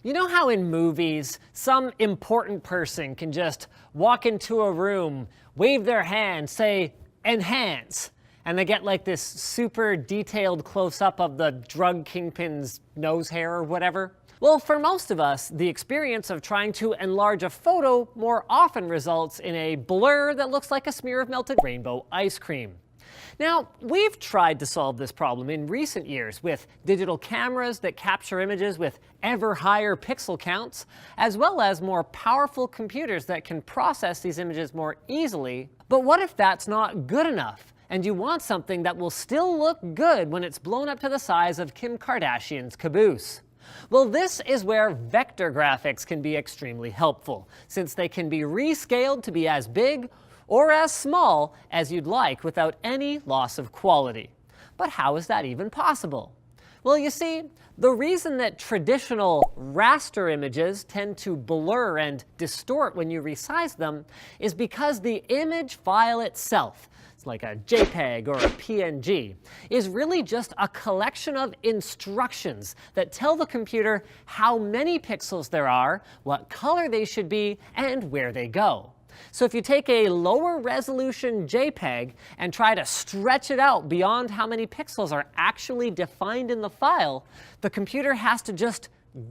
You know how in movies, some important person can just walk into a room, wave their hand, say, enhance, and they get like this super detailed close-up of the drug kingpin's nose hair or whatever? Well, for most of us, the experience of trying to enlarge a photo more often results in a blur that looks like a smear of melted rainbow ice cream. Now, we've tried to solve this problem in recent years with digital cameras that capture images with ever higher pixel counts, as well as more powerful computers that can process these images more easily. But what if that's not good enough, and you want something that will still look good when it's blown up to the size of Kim Kardashian's caboose? Well, this is where vector graphics can be extremely helpful, since they can be rescaled to be as big or as small as you'd like without any loss of quality. But how is that even possible? Well, you see, the reason that traditional raster images tend to blur and distort when you resize them is because the image file itself, it's like a JPEG or a PNG, is really just a collection of instructions that tell the computer how many pixels there are, what color they should be, and where they go. So if you take a lower resolution JPEG and try to stretch it out beyond how many pixels are actually defined in the file, the computer has to just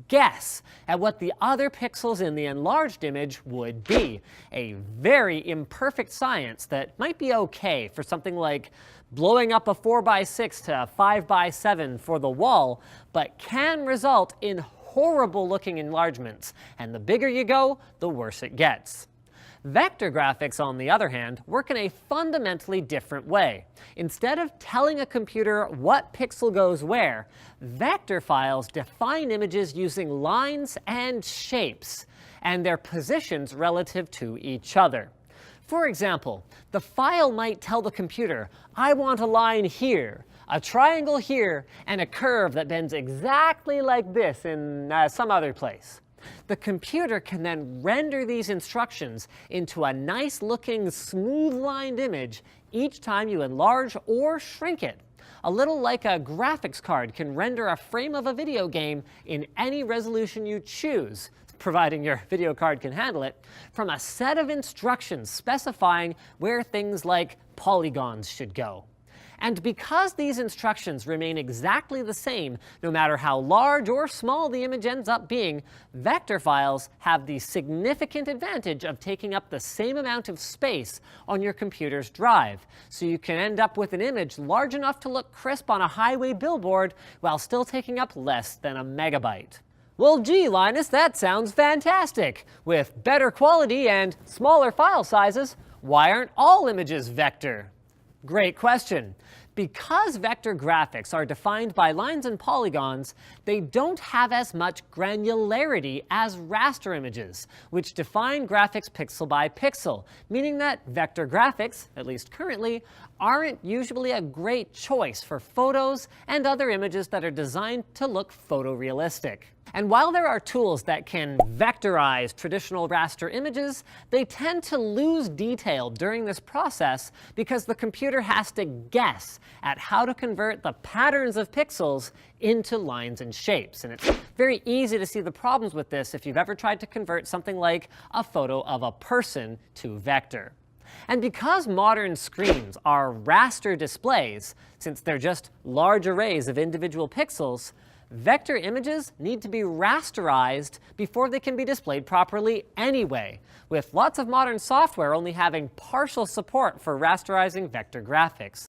guess at what the other pixels in the enlarged image would be. A very imperfect science that might be okay for something like blowing up a 4x6 to 5x7 for the wall, but can result in horrible looking enlargements. And the bigger you go, the worse it gets. Vector graphics, on the other hand, work in a fundamentally different way. Instead of telling a computer what pixel goes where, vector files define images using lines and shapes, and their positions relative to each other. For example, the file might tell the computer, I want a line here, a triangle here, and a curve that bends exactly like this in some other place. The computer can then render these instructions into a nice looking smooth-lined image each time you enlarge or shrink it. A little like a graphics card can render a frame of a video game in any resolution you choose, providing your video card can handle it, from a set of instructions specifying where things like polygons should go. And because these instructions remain exactly the same, no matter how large or small the image ends up being, vector files have the significant advantage of taking up the same amount of space on your computer's drive. So you can end up with an image large enough to look crisp on a highway billboard while still taking up less than a megabyte. Well, gee, Linus, that sounds fantastic. With better quality and smaller file sizes, why aren't all images vector? Great question. Because vector graphics are defined by lines and polygons, they don't have as much granularity as raster images, which define graphics pixel by pixel, meaning that vector graphics, at least currently, aren't usually a great choice for photos and other images that are designed to look photorealistic. And while there are tools that can vectorize traditional raster images, they tend to lose detail during this process because the computer has to guess at how to convert the patterns of pixels into lines and shapes. And it's very easy to see the problems with this if you've ever tried to convert something like a photo of a person to vector. And because modern screens are raster displays, since they're just large arrays of individual pixels, vector images need to be rasterized before they can be displayed properly anyway, with lots of modern software only having partial support for rasterizing vector graphics.